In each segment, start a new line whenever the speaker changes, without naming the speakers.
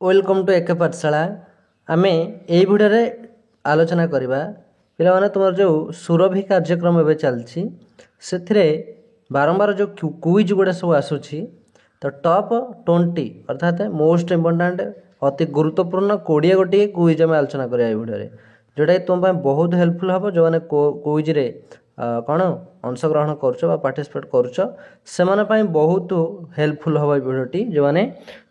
Welcome to एके पाठशाला आमे यही भिडियो आलोचना करवा पे तुम जो सुरभि कार्यक्रम एवं चलती से बारंबार जो क्विज गुड़ा सब आसूसी तो टॉप 20 अर्थात मोस्ट इम्पोर्टाट अति गुरुत्वपूर्ण 20 गोटे क्विज आम आलोचना करा भिडियो जोटा कि तुम बहुत हेल्पफुल हम जो मैंने क्विज रे कौन अंशग्रहण पार्टिसिपेट कर बहुत हेल्पफुल हम भिडियोटी जो मैंने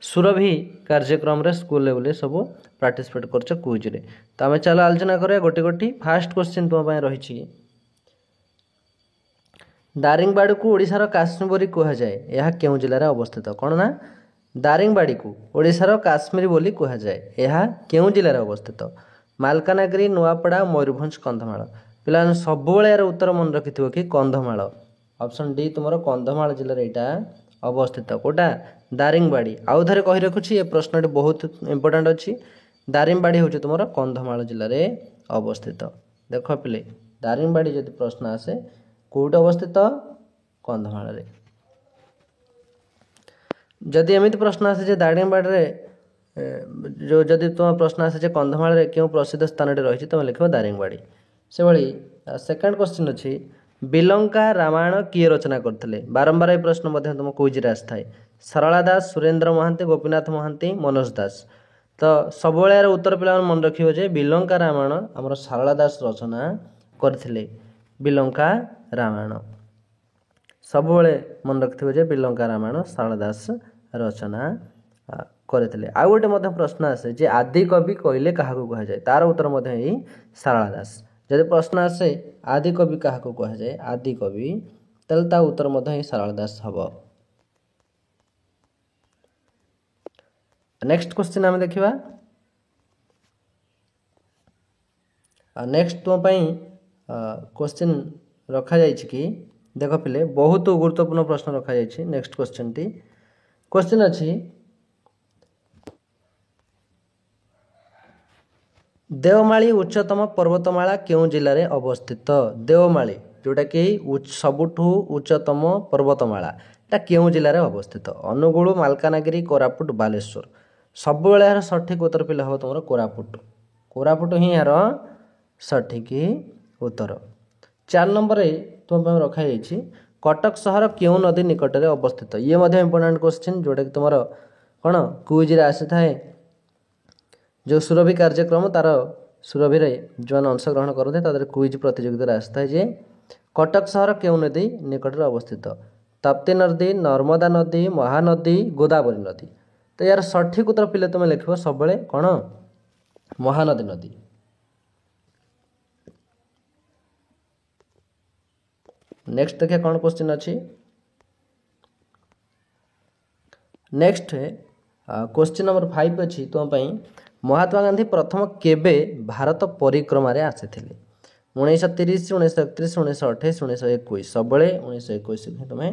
सुरभि कार्यक्रम रे स्कूल लेवल सब पार्टिसिपेट कर क्विज रे तो आम चलो आलोचना करा गोटे गोटी फास्ट क्वेश्चन तुम रही दारिंगबाड़ी को ओडिशार काश्मीरी कहुए यह क्यों जिले में अवस्थित कौन ना दारिंगबाड़ी को ओडिशार काश्मीरी बोली कहुए यह क्यों जिले में अवस्थित मालकानगिरी नुआपड़ा मयूरभंज कंधमाल पिला सब यार उत्तर मन रखि कि कंधमाल ऑप्शन डी तुम कंधमाल जिले में यहाँ अवस्थित कोटा दारिंगबाड़ी आउ थे कही रखुच्छी ये प्रश्न बहुत इंपोर्टाट अच्छी दारिंगबाड़ी हूँ तुम कंधमाल जिले में अवस्थित देख पिले दारिंगबाड़ी जब प्रश्न आसे कौट अवस्थित कंधमाल जदि एमती प्रश्न आसे दारिंगबाड़ी जो जदि तुम प्रश्न आसे कंधमाल क्यों प्रसिद्ध स्थान रही तुम लिख दारिंगबाड़ी से भाई सेकेंड क्वेश्चन अच्छी बिलंका रामायण किए रचना करते बारंबार ये प्रश्न तुम क्विज आसी था सरला दास सुरेन्द्र महांती गोपीनाथ महांती मनोज दास तो सब उत्तर पिला मन रखिए बिलंका रामायण आमर सरला दास रचना करथिले बिलंका रामायण सब मन रखिए बिलंका रामायण सरला दास रचना करथिले आउ गोटे प्रश्न आसे जे आदि कवि कहले क्या कहुए तार उत्तर यही सरला दास जब प्रश्न आसे आदि कवि क्या कहुए आदि कवि तेल ता उत्तर ही सरला दास हम। नेक्स्ट क्वेश्चन आम देखा नेक्स्ट तुम क्वेश्चन रखा कि देख पिले बहुत गुरुत्वपूर्ण प्रश्न रखा नेक्स्ट क्वेश्चन टी क्वेश्चन अच्छी देवमाली उच्चतम पर्वतमाला क्यों जिले में अवस्थित देवमाली जोटा कि सबुठू उच्चतम पर्वतमाला टा क्यों जिले में अवस्थित अनुगुल मालकानगिरी कोरापुट बालेश्वर सब यार सठिक उत्तर पिला हम तुम कोरापुट ही यार सठिक उत्तर। 4 नंबर तुम रखाई कटक सहर क्यों नदी निकट में अवस्थित ये इंपोर्टेंट क्वेश्चन जोटा कि तुम कौन क्विज आसी थाए जो सुरभि कार्यक्रम तार सुरभि जो अंशग्रहण करते क्विज प्रतियोगिता आसता है कटक सहर क्यों नदी निकट में अवस्थित ताप्ती नदी नर्मदा नदी महानदी गोदावरी नदी तो यार सठिक उत्तर पिले तुम लिख सब कौन महानदी नदी। नेक्स्ट देखिए कौन क्वेश्चन अच्छी नेक्स्ट क्वेश्चन नंबर 5 अच्छी तुम महात्मा गांधी प्रथम केबे भारत परिक्रमा रे आसीथिले 1930 1931 1928 1921 सब 1921 तुम्हें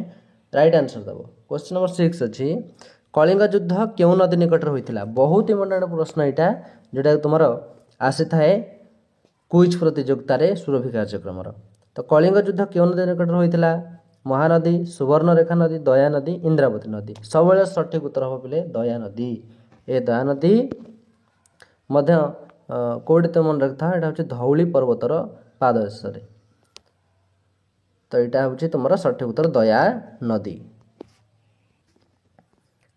राइट आंसर दब। क्वेश्चन नंबर 6 अच्छी कलिंग युद्ध क्यों नदी निकट में होता बहुत इंपोर्टेंट प्रश्न यहाँ जोटा तुम आसी थाए क्विज प्रतियोगिता सुरभि कार्यक्रम तो कलिंग युद्ध क्यों नदी निकट में होता महानदी सुवर्णरेखा नदी दया नदी इंद्रावती नदी सब सठिक उत्तर हम पिले दया नदी ए दया नदी कौटी तो मन रखा यहाँ हूँ धौली पर्वतर पाददेश तो यहाँ हूँ तुम सठिक उत्तर दया नदी।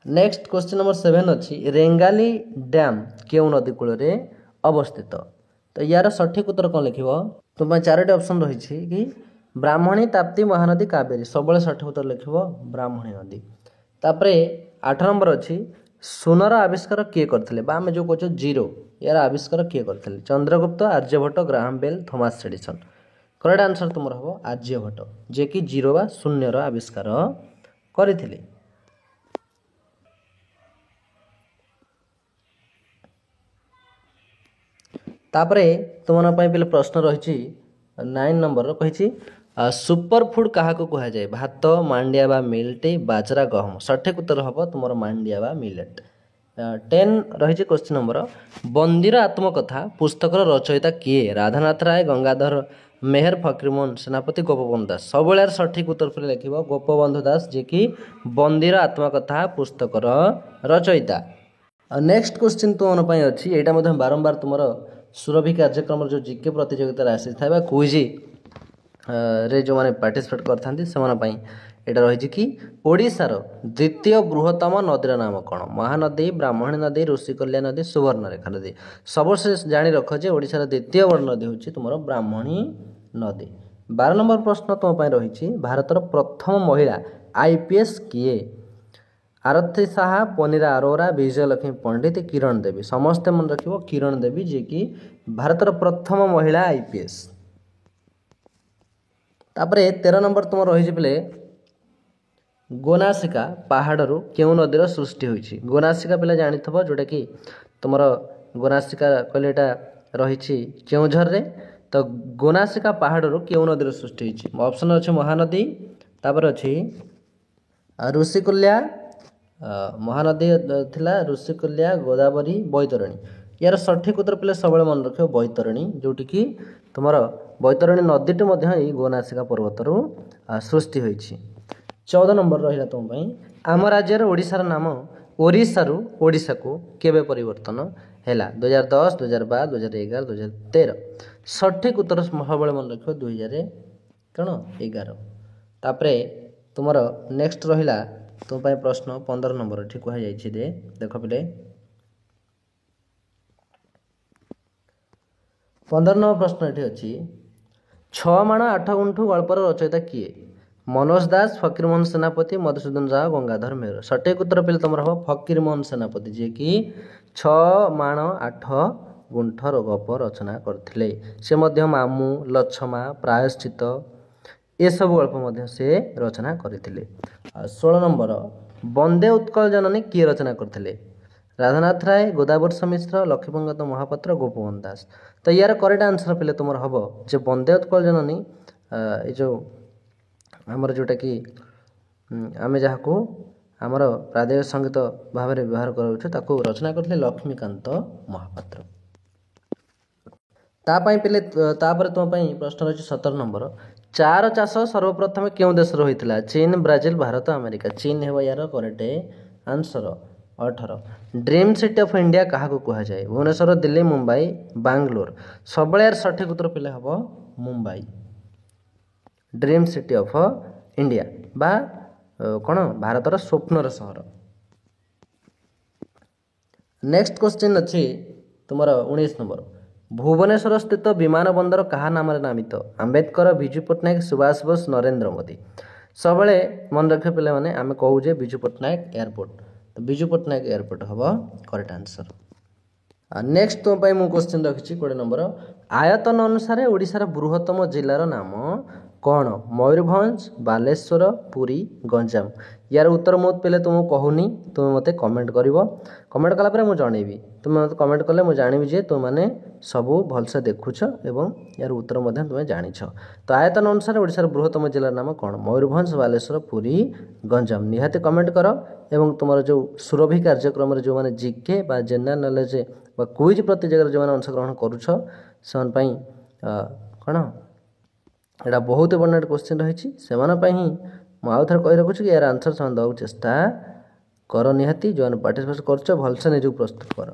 नेक्स्ट क्वेश्चन नंबर 7 अच्छी रेंगाली डैम क्यों नदी कूल अवस्थित तो यार सठिक उत्तर कौन लिख तुम 4टी ऑप्शन रही कि ब्राह्मणी ताप्ती महानदी कावेरी सब सठिक उत्तर लिख ब्राह्मणी नदी। तापर 8 नंबर अच्छी सुनर आविष्कार किए करते आम जो कह जीरो यार आविष्कार किए करते Chandragupta Aryabhata Graham Bell Thomas Edison correct answer तुम हम आर्यभट्ट जे कि जीरो बा शून्यर आविष्कार करथिले। तापरे तुम पे प्रश्न रही 9 नंबर कही सुपर फूड क्या कहुए भात मांडिया बा मिलेट बाजरा गहम सठिक उत्तर हम तुम मांडिया बा मिलेट। 10 रही क्वेश्चन नंबर बंदीर आत्मकथा पुस्तकर रचयिता किए राधानाथ राय गंगाधर मेहर फकीरमोहन सेनापति गोपबंधु दास सब यार सठिक उत्तर पर लिख गोपबंधु दास जे कि बंदीर आत्मकथा पुस्तकर रचयिता। नेक्स्ट क्वेश्चन तुम अच्छी यहाँ बारंबार तुम सुरभि कार्यक्रम जो जिके प्रतियोगिता आसी था क्विज रे जो मैंने पार्टिसिपेट करते यहाँ रही कि ओडिशार द्वितीय बृहत्तम नदीर नाम कौन महानदी ब्राह्मणी नदी ऋषिकुल्या नदी सुवर्णरेखा नदी सबशेष जाणी रख जे ओडिशार द्वितीय बड़ नदी हूँ तुम ब्राह्मणी नदी 12 नंबर प्रश्न तुम रही भारतर प्रथम महिला आईपीएस किए आरती साहा पनीरा अरोरा विजयलक्ष्मी पंडित किरण देवी समस्ते मन रख किरण देवी जी कि भारतर प्रथम महिला आईपीएस तापरे 13 नंबर तुम रही पे गोनासिका पहाड़ क्यों नदीर सृष्टि होती गोनासिका पे जानी जोटा कि तुम गोनासिका कहले रही केउझर रे तो गोनासिका पहाड़ क्यों नदीर सृष्टि होती ऑप्शन अच्छे महानदी तापर अच्छी ऋषिकुल्या महानदी थिला ऋषिकुल्या गोदावरी बैतरणी यार सठिक उत्तर पे सब मन रख बैतरणी जोटि कि तुम बैतरणी नदीटी गोनासिका पर्वतर सृष्टि होती 14 नंबर रहा तुम आम राज्यर ओडिशार नाम ओरिशारू ओडिशा को केबे परिवर्तन है 2010 2012 2011 2013 सठिक उत्तर सब मन रख 2011 तापरे तुम नेक्स्ट रहा तुम प्रश्न 15 नंबर ठीक कहुई देख पे 15 नंबर प्रश्न ये अच्छी 6 माण 8 गुंठु गल्पर रचयिता किए मनोज दास फकीरमोहन सेनापति मधुसूदन राव गंगाधर मेहर सठिक उत्तर पे तुम हम फकीरमोहन सेनापति जी कि 6 माण 8 गुंठर गप रचना करथिले से मध्य मामू लछमा प्रायश्चित ये सब गल्प से रचना करथिले 16 नंबर वंदे उत्कल जननी किए रचना करथिले राधानाथ राय गोदावर्ष मिश्र लक्ष्मीपंगत महापात्र गोपबंधु दास तो यार करेक्ट आंसर पे तुम हम जे वंदे उत्कल जननी ये जो आमर जोटा कि आम जहाँ को आमर प्रादेशिक संगीत भाव में व्यवहार करूँ रचना करते लक्ष्मीकांत महापात्र तापर तुम प्रश्न रही 17 नंबर चार चाष सर्वप्रथम क्यों देश होता चीन ब्राजिल भारत अमेरिका चीन है यार correct answer 18 dream city of India क्या कहुए भुवनेश्वर दिल्ली मुंबई बांग्लोर सब यार सठिक उत्तर पे हम Mumbai dream city of India बा कौन भारतर स्वप्नर सहर नेक्स्ट क्वेश्चन अच्छी तुम 19 नंबर भुवनेश्वर स्थित विमान बंदर क्या नाम नामित आंबेडकर विजु पट्टनायक सुभाष बोस नरेंद्र मोदी सब मन रख पे मैंने आम कहूजे विजु पट्टनायक एयरपोर्ट तो विजु पट्टनायक एयरपोर्ट हम करेक्ट आंसर नेक्स्ट तुम मुझे क्वेश्चन रखी 20 नंबर आयतन अनुसार ओडिशार बृहत्तम जिलार नाम कौन मयूरभंज बालेश्वर पुरी गंजाम यार उत्तर मत पे तुमको कहूनी तुम मत कमेंट कर कमेंट कलापर मुझे जनइबी तुम मत कमेंट कले मुझे जानवी जे तुम मैंने सबू भलसे देखुच एवं यार उत्तर तुम जाच तो आयतन अनुसार ओडिशार बृहत्तम जिलार नाम कौन मयूरभंज बालेश्वर पुरी गंजाम निहाती कमेंट कर एवं तुम जो सुरभि कार्यक्रम जो मैंने जिके बा जनरल नॉलेज बा क्विज प्रतियोगिता जो अंशग्रहण करुछ से कौन एटा बहुत बड़ा क्वेश्चन रही से ही मुझे आउ थे कही रखुच्छी कि यार आंसर से देवाक चेष्टा कर निहाती जो पार्टिसिपेट कर भलसे निजक प्रस्तुत कर।